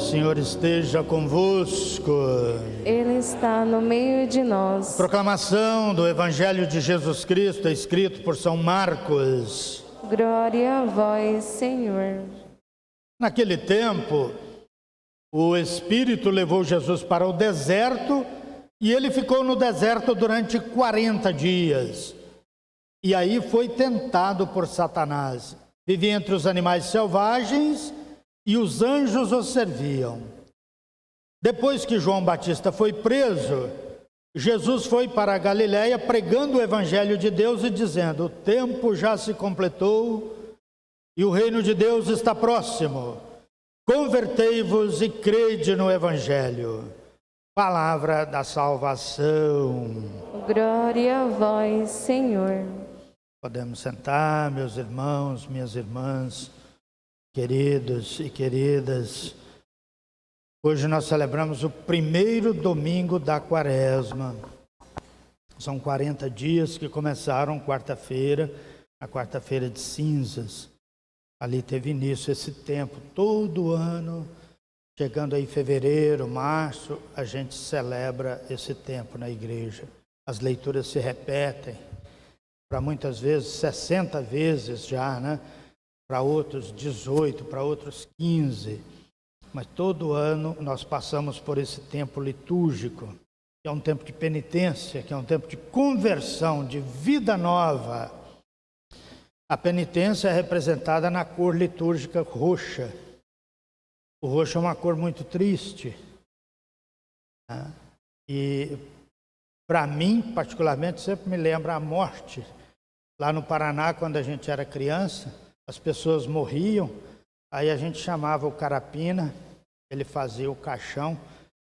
Senhor esteja convosco. Ele está no meio de nós. Proclamação do Evangelho de Jesus Cristo, escrito por São Marcos. Glória a vós, Senhor. Naquele tempo, o Espírito levou Jesus para o deserto e ele ficou no deserto durante 40 dias. E aí foi tentado por Satanás. Vivia entre os animais selvagens e os anjos o serviam. Depois que João Batista foi preso, Jesus foi para a Galiléia pregando o Evangelho de Deus e dizendo: o tempo já se completou e o reino de Deus está próximo. Convertei-vos e crede no Evangelho. Palavra da salvação. Glória a vós, Senhor. Podemos sentar, meus irmãos, minhas irmãs, queridos e queridas. Hoje nós celebramos o primeiro domingo da Quaresma. São 40 dias que começaram quarta-feira, a quarta-feira de cinzas. Ali teve início esse tempo, todo ano, chegando aí fevereiro, março, a gente celebra esse tempo na igreja. As leituras se repetem, para muitas vezes 60 vezes já, né? Para outros 18, para outros 15. Mas todo ano nós passamos por esse tempo litúrgico, que é um tempo de penitência, que é um tempo de conversão, de vida nova. A penitência é representada na cor litúrgica roxa. O roxo é uma cor muito triste. Né? E, para mim, particularmente, sempre me lembra a morte. Lá no Paraná, quando a gente era criança, as pessoas morriam, aí a gente chamava o carapina, ele fazia o caixão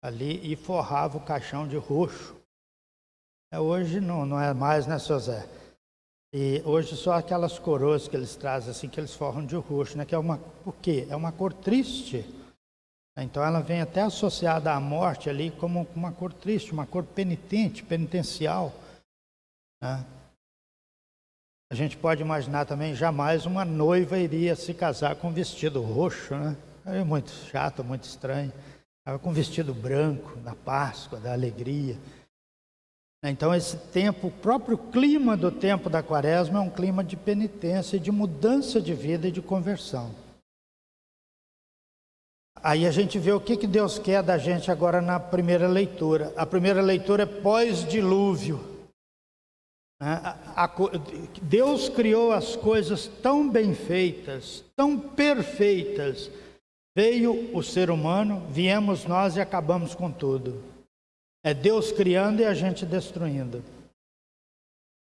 ali e forrava o caixão de roxo. Hoje não é mais, né, seu Zé? E hoje só aquelas coroas que eles trazem assim, que eles forram de roxo, né? Que é por quê? É uma cor triste. Então ela vem até associada à morte ali como uma cor triste, uma cor penitente, penitencial. Né? A gente pode imaginar também, jamais uma noiva iria se casar com vestido roxo, né? É muito chato, muito estranho. Estava com vestido branco, da Páscoa, da alegria. Então esse tempo, o próprio clima do tempo da Quaresma é um clima de penitência, de mudança de vida e de conversão. Aí a gente vê o que Deus quer da gente agora na primeira leitura. A primeira leitura é pós-dilúvio. Deus criou as coisas tão bem feitas, tão perfeitas. Veio o ser humano, viemos nós e acabamos com tudo. É Deus criando e a gente destruindo.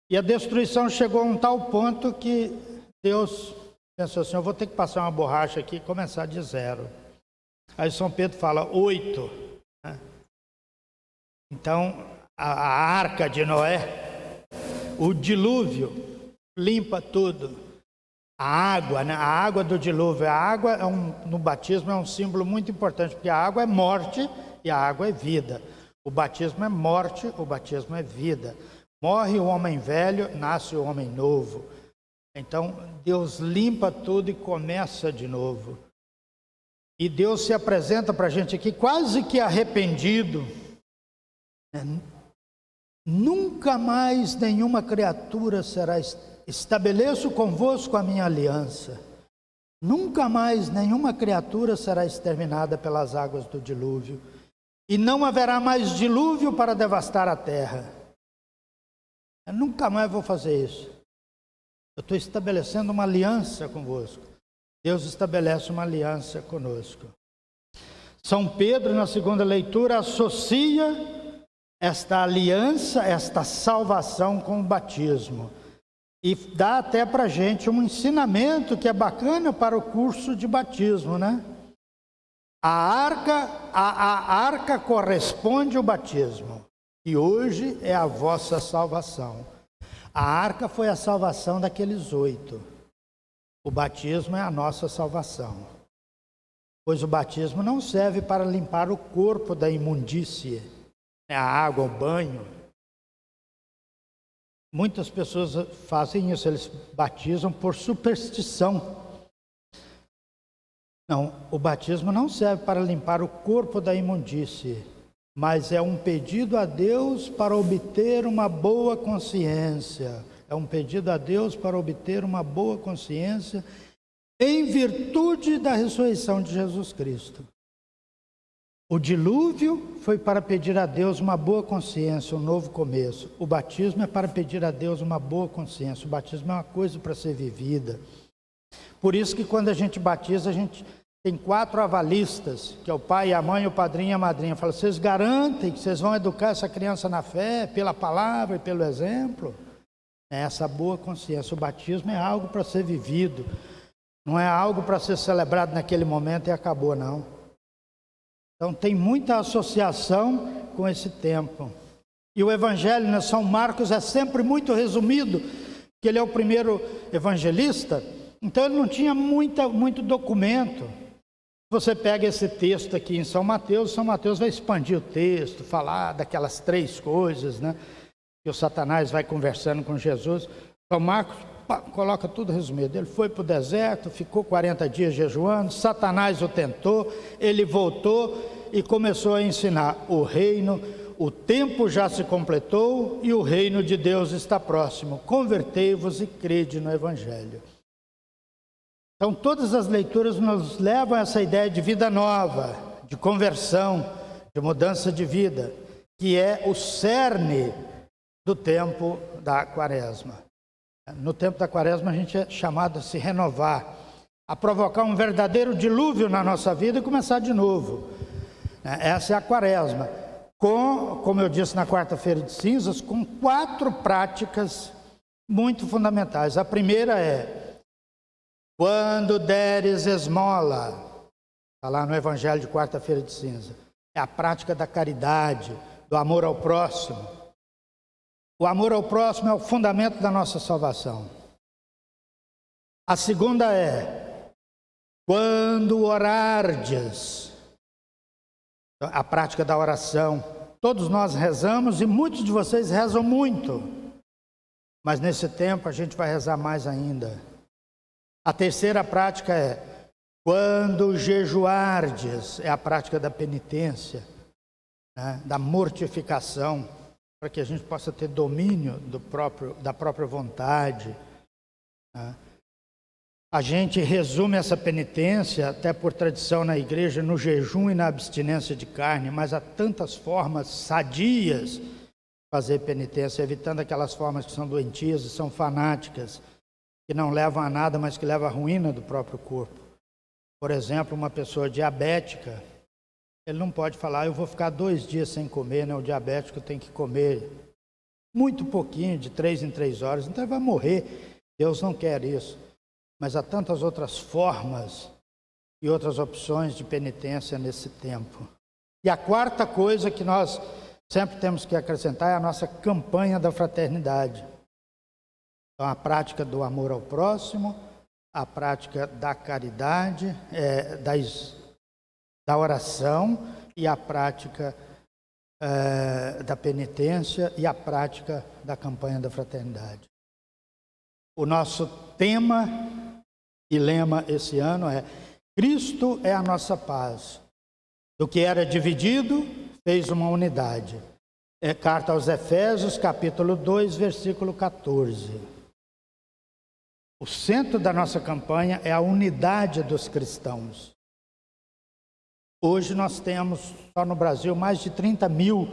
E a destruição chegou a um tal ponto que Deus pensou assim: eu vou ter que passar uma borracha aqui e começar de zero. Aí São Pedro fala 8. Né? Então, a arca de Noé, o dilúvio, limpa tudo. A água, né? A água do dilúvio, a água no batismo é um símbolo muito importante, porque a água é morte e a água é vida. O batismo é morte, o batismo é vida. Morre o homem velho, nasce o homem novo. Então, Deus limpa tudo e começa de novo. E Deus se apresenta para a gente aqui quase que arrependido. Nunca mais nenhuma criatura será... Estabeleço convosco a minha aliança. Nunca mais nenhuma criatura será exterminada pelas águas do dilúvio. E não haverá mais dilúvio para devastar a terra. Eu nunca mais vou fazer isso. Eu estou estabelecendo uma aliança convosco. Deus estabelece uma aliança conosco. São Pedro, na segunda leitura, associa esta aliança, esta salvação com o batismo. E dá até para a gente um ensinamento que é bacana para o curso de batismo, né? A arca corresponde ao batismo, e hoje é a vossa salvação. A arca foi a salvação daqueles 8. O batismo é a nossa salvação. Pois o batismo não serve para limpar o corpo da imundície, a água, o banho. Muitas pessoas fazem isso, eles batizam por superstição. Não, o batismo não serve para limpar o corpo da imundície, mas é um pedido a Deus para obter uma boa consciência. É um pedido a Deus para obter uma boa consciência em virtude da ressurreição de Jesus Cristo. O dilúvio foi para pedir a Deus uma boa consciência, um novo começo. O batismo é para pedir a Deus uma boa consciência. O batismo é uma coisa para ser vivida. Por isso que quando a gente batiza, a gente tem 4 avalistas, que é o pai, a mãe, o padrinho e a madrinha. Fala, vocês garantem que vocês vão educar essa criança na fé, pela palavra e pelo exemplo? É essa boa consciência. O batismo é algo para ser vivido. Não é algo para ser celebrado naquele momento e acabou, não. Então tem muita associação com esse tempo. E o evangelho na São Marcos é sempre muito resumido, que ele é o primeiro evangelista, então ele não tinha muito documento. Você pega esse texto aqui em São Mateus vai expandir o texto, falar daquelas 3 coisas, né? Que o Satanás vai conversando com Jesus. São Marcos coloca tudo resumido. Ele foi para o deserto, ficou 40 dias jejuando, Satanás o tentou, ele voltou e começou a ensinar o reino, o tempo já se completou e o reino de Deus está próximo. Convertei-vos e crede no Evangelho. Então todas as leituras nos levam a essa ideia de vida nova, de conversão, de mudança de vida, que é o cerne do tempo da Quaresma. No tempo da Quaresma a gente é chamado a se renovar, a provocar um verdadeiro dilúvio na nossa vida e começar de novo. Essa é a Quaresma, como eu disse na quarta-feira de cinzas, com 4 práticas muito fundamentais. A primeira é, quando deres esmola, está lá no Evangelho de quarta-feira de cinza, é a prática da caridade, do amor ao próximo. O amor ao próximo é o fundamento da nossa salvação. A segunda é, quando orardes, a prática da oração. Todos nós rezamos e muitos de vocês rezam muito, mas nesse tempo a gente vai rezar mais ainda. A terceira prática é, quando jejuardes, é a prática da penitência, né, da mortificação, para que a gente possa ter domínio da própria vontade. Né? A gente resume essa penitência, até por tradição na igreja, no jejum e na abstinência de carne, mas há tantas formas sadias de fazer penitência, evitando aquelas formas que são doentias e são fanáticas, que não levam a nada, mas que levam à ruína do próprio corpo. Por exemplo, uma pessoa diabética, ele não pode falar, eu vou ficar 2 dias sem comer, né? O diabético tem que comer muito pouquinho, de 3 em 3 horas, então ele vai morrer. Deus não quer isso. Mas há tantas outras formas e outras opções de penitência nesse tempo. E a quarta coisa que nós sempre temos que acrescentar é a nossa campanha da fraternidade. Então, a prática do amor ao próximo, a prática da caridade, da oração e a prática da penitência e a prática da campanha da fraternidade. O nosso tema e lema esse ano é Cristo é a nossa paz. Do que era dividido, fez uma unidade. É carta aos Efésios, capítulo 2, versículo 14. O centro da nossa campanha é a unidade dos cristãos. Hoje nós temos, só no Brasil, mais de 30 mil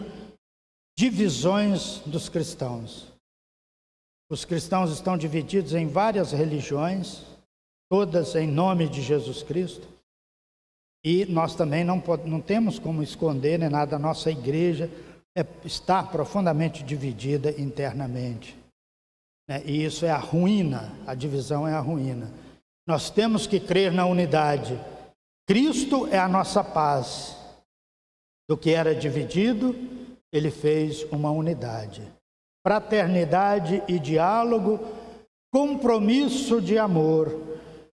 divisões dos cristãos. Os cristãos estão divididos em várias religiões, todas em nome de Jesus Cristo. E nós também não temos como esconder nem nada, a nossa igreja está profundamente dividida internamente. E isso é a ruína, a divisão é a ruína. Nós temos que crer na unidade. Cristo é a nossa paz. Do que era dividido, ele fez uma unidade. Fraternidade e diálogo, compromisso de amor,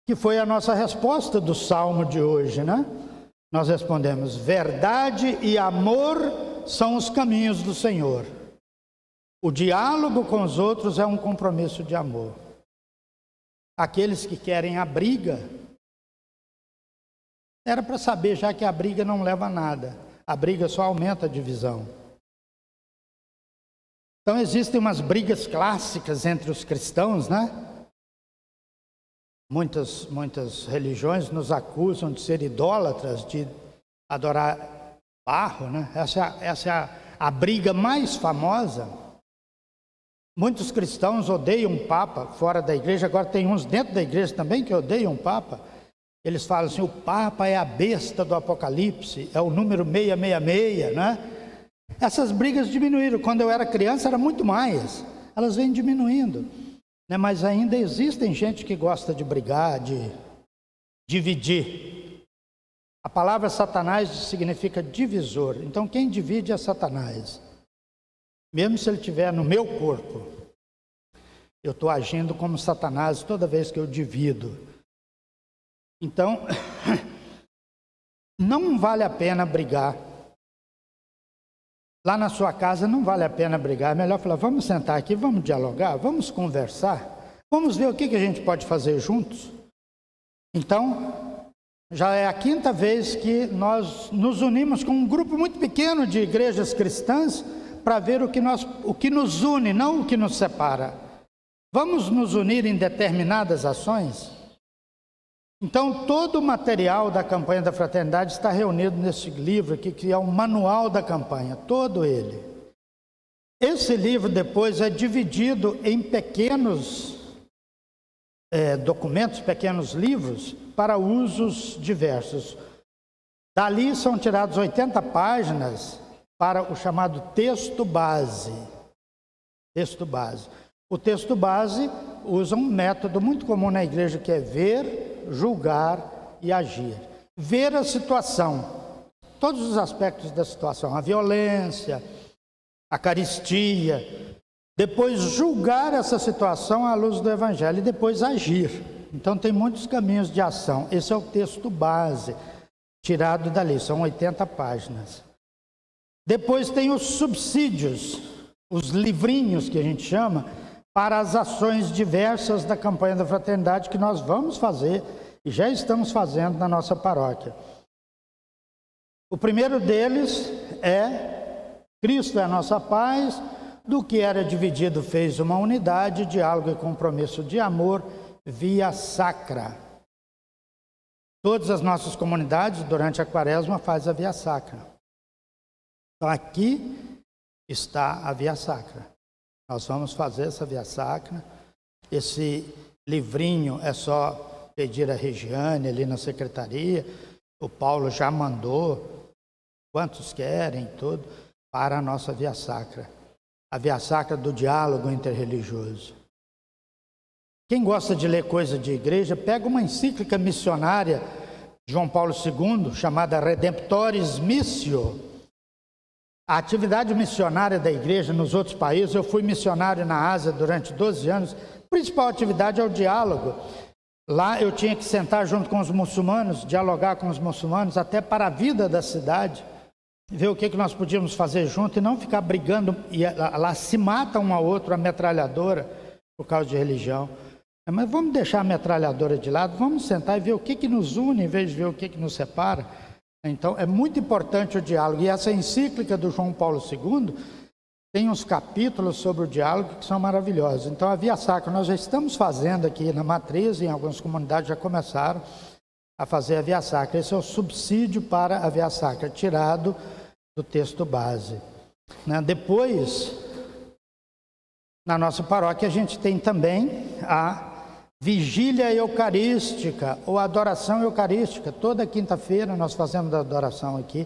que foi a nossa resposta do Salmo de hoje, né? Nós respondemos, verdade e amor são os caminhos do Senhor. O diálogo com os outros é um compromisso de amor. Aqueles que querem a briga, Era para saber já que a briga não leva a nada. A briga só aumenta a divisão. Então existem umas brigas clássicas entre os cristãos, né? Muitas religiões nos acusam de ser idólatras, de adorar barro, né? Essa é a briga mais famosa. Muitos cristãos odeiam o Papa fora da igreja, agora tem uns dentro da igreja também que odeiam o Papa. Eles falam assim, o Papa é a besta do Apocalipse, é o número 666, né? Essas brigas diminuíram. Quando eu era criança era muito mais. Elas vêm diminuindo, né? Mas ainda existem gente que gosta de brigar, de dividir. A palavra Satanás significa divisor. Então quem divide é Satanás. Mesmo se ele estiver no meu corpo, eu estou agindo como Satanás toda vez que eu divido. Então, não vale a pena brigar. Lá na sua casa não vale a pena brigar. É melhor falar, vamos sentar aqui, vamos dialogar, vamos conversar. Vamos ver o que a gente pode fazer juntos. Então, já é a 5ª vez que nós nos unimos com um grupo muito pequeno de igrejas cristãs para ver o que nos une, não o que nos separa. Vamos nos unir em determinadas ações? Então, todo o material da campanha da fraternidade está reunido nesse livro aqui, que é o manual da campanha, todo ele. Esse livro depois é dividido em pequenos documentos, pequenos livros, para usos diversos. Dali são tirados 80 páginas para o chamado texto base. Texto base. O texto base usa um método muito comum na igreja, que é ver, julgar e agir. Ver a situação, todos os aspectos da situação, a violência, a carestia, depois julgar essa situação à luz do Evangelho e depois agir. Então tem muitos caminhos de ação. Esse é o texto base, tirado dali, são 80 páginas. Depois tem os subsídios, os livrinhos que a gente chama, para as ações diversas da campanha da fraternidade que nós vamos fazer e já estamos fazendo na nossa paróquia. O primeiro deles é Cristo é a nossa paz, do que era dividido fez uma unidade, diálogo e compromisso de amor, via sacra. Todas as nossas comunidades durante a quaresma fazem a via sacra. Então aqui está a via sacra. Nós vamos fazer essa via sacra. Esse livrinho é só pedir a Regiane ali na secretaria. O Paulo já mandou, quantos querem, tudo, para a nossa via sacra. A via sacra do diálogo interreligioso. Quem gosta de ler coisa de igreja, pega uma encíclica missionária de João Paulo II, chamada Redemptoris Missio. A atividade missionária da igreja nos outros países, eu fui missionário na Ásia durante 12 anos, a principal atividade é o diálogo. Lá eu tinha que sentar junto com os muçulmanos, dialogar com os muçulmanos, até para a vida da cidade, ver o que nós podíamos fazer junto e não ficar brigando, e lá se mata um ao outro a metralhadora por causa de religião. Mas vamos deixar a metralhadora de lado, vamos sentar e ver o que nos une em vez de ver o que nos separa. Então, é muito importante o diálogo. E essa encíclica do João Paulo II tem uns capítulos sobre o diálogo que são maravilhosos. Então, a via sacra, nós já estamos fazendo aqui na Matriz, em algumas comunidades já começaram a fazer a via sacra. Esse é o subsídio para a via sacra, tirado do texto base. Depois, na nossa paróquia, a gente tem também a vigília eucarística, ou adoração eucarística. Toda quinta-feira nós fazemos a adoração aqui.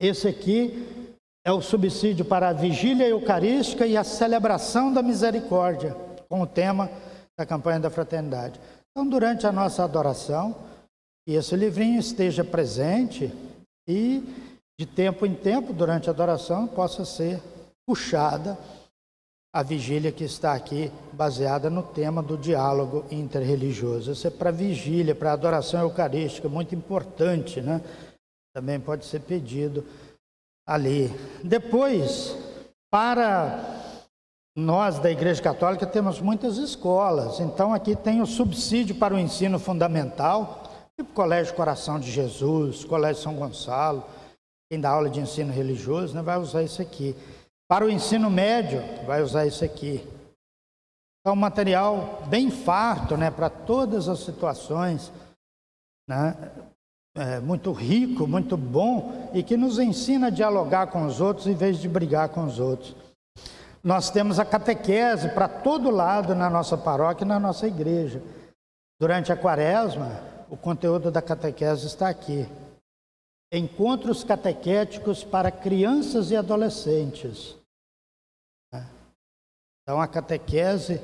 Esse aqui é o subsídio para a vigília eucarística e a celebração da misericórdia, com o tema da campanha da fraternidade. Então, durante a nossa adoração, que esse livrinho esteja presente e, de tempo em tempo, durante a adoração, possa ser puxada a vigília que está aqui, baseada no tema do diálogo interreligioso. Isso é para vigília, para adoração eucarística, muito importante, né? Também pode ser pedido ali. Depois, para nós da Igreja Católica, temos muitas escolas. Então, aqui tem o subsídio para o ensino fundamental, tipo Colégio Coração de Jesus, Colégio São Gonçalo, quem dá aula de ensino religioso, né, vai usar isso aqui. Para o ensino médio, vai usar isso aqui. É um material bem farto, né, para todas as situações, né, muito rico, muito bom, e que nos ensina a dialogar com os outros em vez de brigar com os outros. Nós temos a catequese para todo lado na nossa paróquia e na nossa igreja. Durante a quaresma, o conteúdo da catequese está aqui. Encontros catequéticos para crianças e adolescentes. Então, a catequese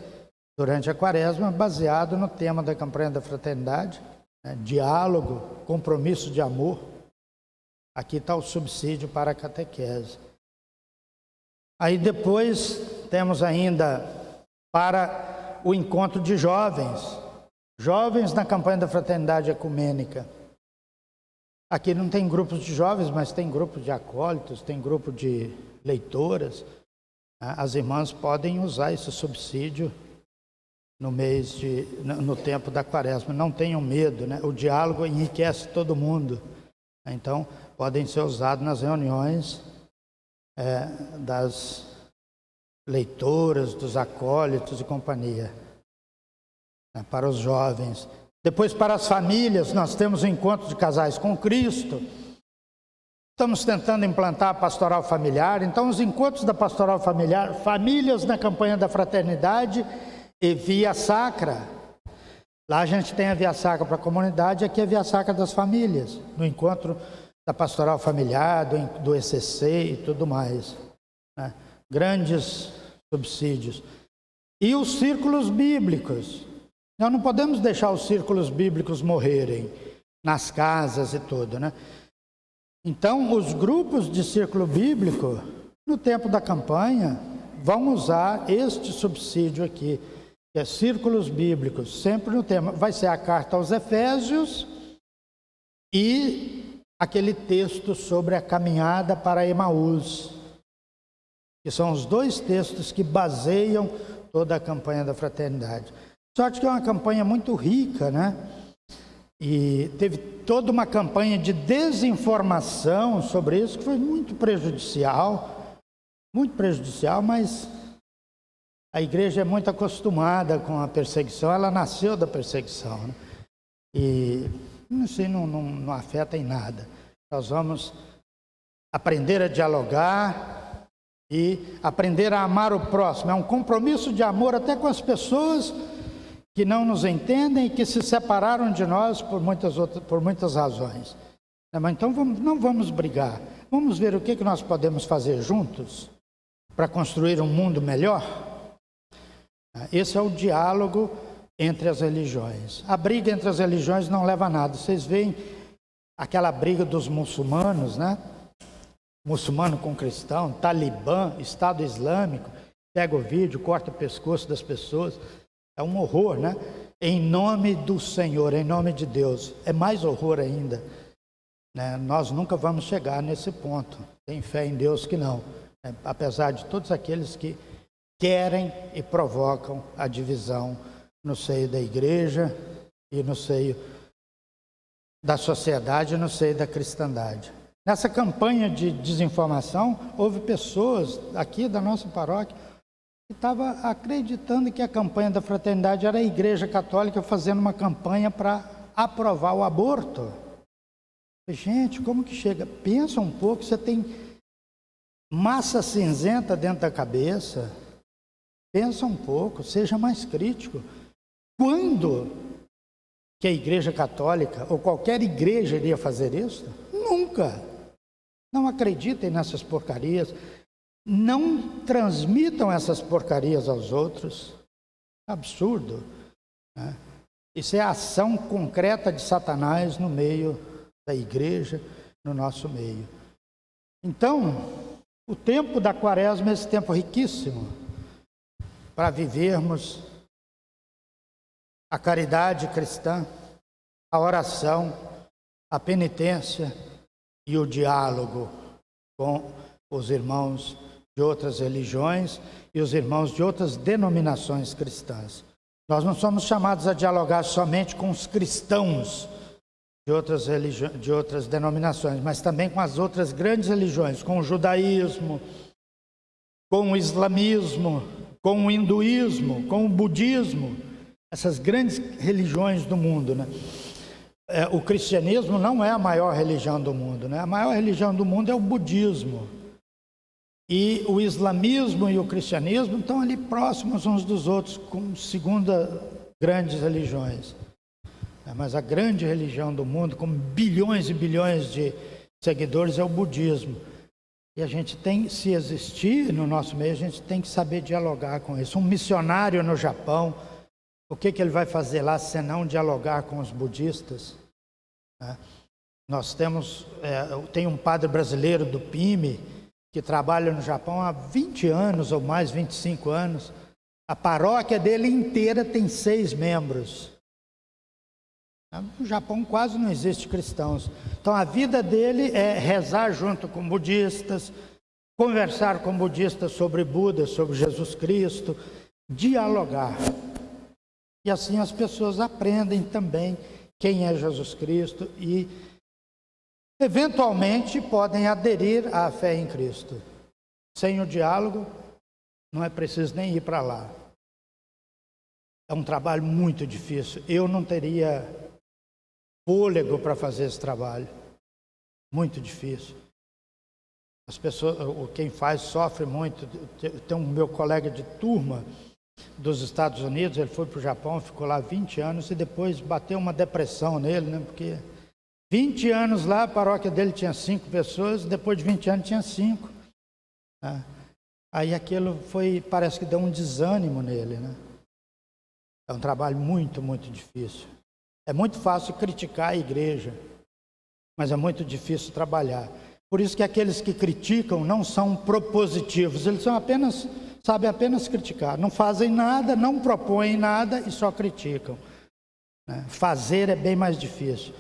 durante a quaresma, baseado no tema da campanha da fraternidade, né, diálogo, compromisso de amor. Aqui está o subsídio para a catequese. Aí depois temos ainda para o encontro de jovens. Jovens na campanha da fraternidade ecumênica. Aqui não tem grupos de jovens, mas tem grupo de acólitos, tem grupo de leitoras. As irmãs podem usar esse subsídio no tempo da quaresma. Não tenham medo, né? O diálogo enriquece todo mundo. Então, podem ser usados nas reuniões das leitoras, dos acólitos e companhia, né? Para os jovens. Depois, para as famílias, nós temos o encontro de casais com Cristo. Estamos tentando implantar a pastoral familiar. Então, os encontros da pastoral familiar, famílias na campanha da fraternidade e via sacra. Lá a gente tem a via sacra para a comunidade, aqui a via sacra das famílias, no encontro da pastoral familiar, do ECC e tudo mais, né? Grandes subsídios. E os círculos bíblicos. Nós não podemos deixar os círculos bíblicos morrerem nas casas e tudo, né? Então, os grupos de círculo bíblico, no tempo da campanha, vão usar este subsídio aqui, que é círculos bíblicos, sempre no tema. Vai ser a carta aos Efésios e aquele texto sobre a caminhada para Emaús, que são os dois textos que baseiam toda a campanha da fraternidade. Só que é uma campanha muito rica, né? E teve toda uma campanha de desinformação sobre isso, que foi muito prejudicial, mas a igreja é muito acostumada com a perseguição, ela nasceu da perseguição, né? E isso não afeta em nada. Nós vamos aprender a dialogar e aprender a amar o próximo. É um compromisso de amor até com as pessoas que não nos entendem e que se separaram de nós por muitas razões. Mas então não vamos brigar. Vamos ver o que nós podemos fazer juntos para construir um mundo melhor. Esse é o diálogo entre as religiões. A briga entre as religiões não leva a nada. Vocês veem aquela briga dos muçulmanos, né? Muçulmano com cristão, Talibã, Estado Islâmico, pega o vídeo, corta o pescoço das pessoas. É um horror, né? Em nome do Senhor, em nome de Deus. É mais horror ainda, né? Nós nunca vamos chegar nesse ponto. Tem fé em Deus que não. Apesar de todos aqueles que querem e provocam a divisão no seio da igreja e no seio da sociedade e no seio da cristandade. Nessa campanha de desinformação, houve pessoas aqui da nossa paróquia que estavam acreditando que a campanha da fraternidade era a Igreja Católica fazendo uma campanha para aprovar o aborto. Gente, como que chega? Pensa um pouco, você tem massa cinzenta dentro da cabeça. Pensa um pouco, seja mais crítico. Quando que a Igreja Católica ou qualquer igreja iria fazer isso? Nunca. Não acreditem nessas porcarias. Não transmitam essas porcarias aos outros. Absurdo, né? Isso é a ação concreta de Satanás no meio da igreja, no nosso meio. Então, o tempo da quaresma é esse tempo riquíssimo para vivermos a caridade cristã, a oração, a penitência e o diálogo com os irmãos de outras religiões e os irmãos de outras denominações cristãs. Nós não somos chamados a dialogar somente com os cristãos de outras denominações, mas também com as outras grandes religiões, com o judaísmo, com o islamismo, com o hinduísmo, com o budismo, essas grandes religiões do mundo, né? O cristianismo não é a maior religião do mundo, né? A maior religião do mundo é o budismo. E o islamismo e o cristianismo estão ali próximos uns dos outros, como segunda grandes religiões. Mas a grande religião do mundo, com bilhões e bilhões de seguidores, é o budismo. E a gente tem, se existir no nosso meio, a gente tem que saber dialogar com isso. Um missionário no Japão, o que ele vai fazer lá se não dialogar com os budistas? Nós tem um padre brasileiro do PIME que trabalha no Japão há 20 anos ou mais, 25 anos. A paróquia dele inteira tem 6 membros. No Japão quase não existe cristãos. Então a vida dele é rezar junto com budistas, conversar com budistas sobre Buda, sobre Jesus Cristo, dialogar. E assim as pessoas aprendem também quem é Jesus Cristo e eventualmente podem aderir à fé em Cristo. Sem o diálogo, não é preciso nem ir para lá. É um trabalho muito difícil. Eu não teria fôlego para fazer esse trabalho. Muito difícil. As pessoas, quem faz sofre muito. Tem um meu colega de turma dos Estados Unidos, ele foi para o Japão, ficou lá 20 anos e depois bateu uma depressão nele, né? Porque 20 anos lá, a paróquia dele tinha 5 pessoas, depois de 20 anos tinha 5. Né? Aí aquilo parece que deu um desânimo nele, né? É um trabalho muito, muito difícil. É muito fácil criticar a igreja, mas é muito difícil trabalhar. Por isso que aqueles que criticam não são propositivos, eles sabem apenas criticar. Não fazem nada, não propõem nada e só criticam. Né? Fazer é bem mais difícil.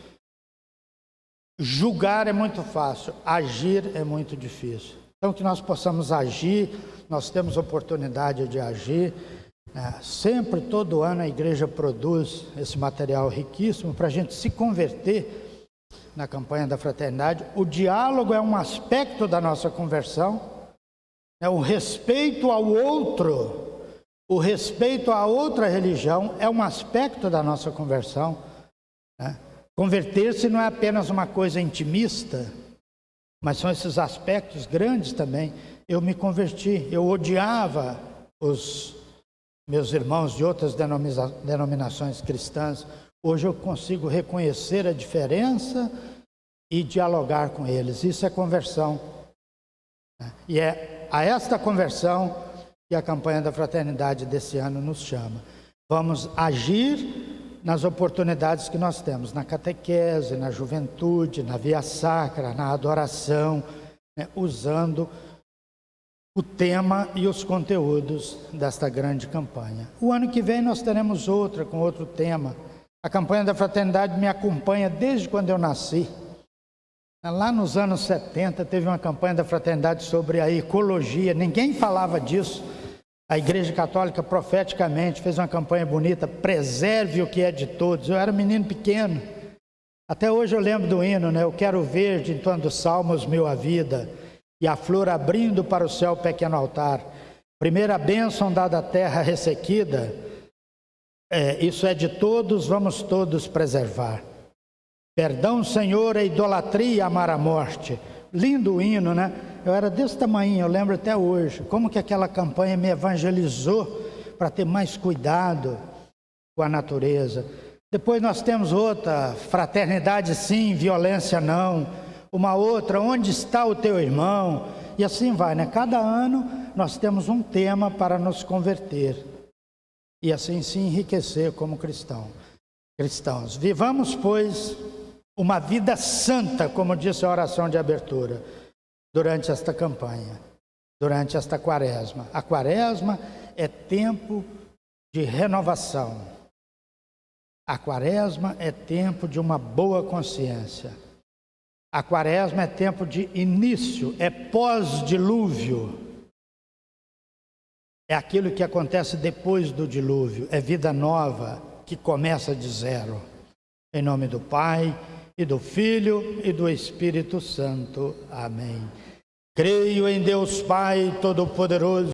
Julgar é muito fácil, agir é muito difícil. Então que nós possamos agir, nós temos oportunidade de agir. Sempre, todo ano, a igreja produz esse material riquíssimo para a gente se converter na campanha da fraternidade. O diálogo é um aspecto da nossa conversão, o respeito ao outro, o respeito a outra religião é um aspecto da nossa conversão. Converter-se não é apenas uma coisa intimista, mas são esses aspectos grandes também. Eu me converti, eu odiava os meus irmãos de outras denominações cristãs. Hoje eu consigo reconhecer a diferença e dialogar com eles. Isso é conversão. E é a esta conversão que a campanha da fraternidade desse ano nos chama. Vamos agir nas oportunidades que nós temos, na catequese, na juventude, na via sacra, na adoração, usando o tema e os conteúdos desta grande campanha. O ano que vem nós teremos outra, com outro tema. A campanha da fraternidade me acompanha desde quando eu nasci. Lá nos anos 70 teve uma campanha da fraternidade sobre a ecologia, ninguém falava disso. A Igreja Católica profeticamente fez uma campanha bonita, preserve o que é de todos. Eu era menino pequeno, até hoje eu lembro do hino, né? Eu quero verde, entoando salmos meu a vida, e a flor abrindo para o céu pequeno altar. Primeira bênção dada à terra ressequida, isso é de todos, vamos todos preservar. Perdão, Senhor, a idolatria, amar a morte. Lindo o hino, né? Eu era desse tamanho, eu lembro até hoje. Como que aquela campanha me evangelizou para ter mais cuidado com a natureza. Depois nós temos outra, fraternidade sim, violência não. Uma outra, onde está o teu irmão? E assim vai, né? Cada ano nós temos um tema para nos converter e assim se enriquecer como cristãos. Vivamos, pois, uma vida santa, como disse a oração de abertura, durante esta campanha, durante esta quaresma. A quaresma é tempo de renovação. A quaresma é tempo de uma boa consciência. A quaresma é tempo de início, é pós-dilúvio. É aquilo que acontece depois do dilúvio, é vida nova que começa de zero. Em nome do Pai, e do Filho e do Espírito Santo. Amém. Creio em Deus Pai Todo-Poderoso,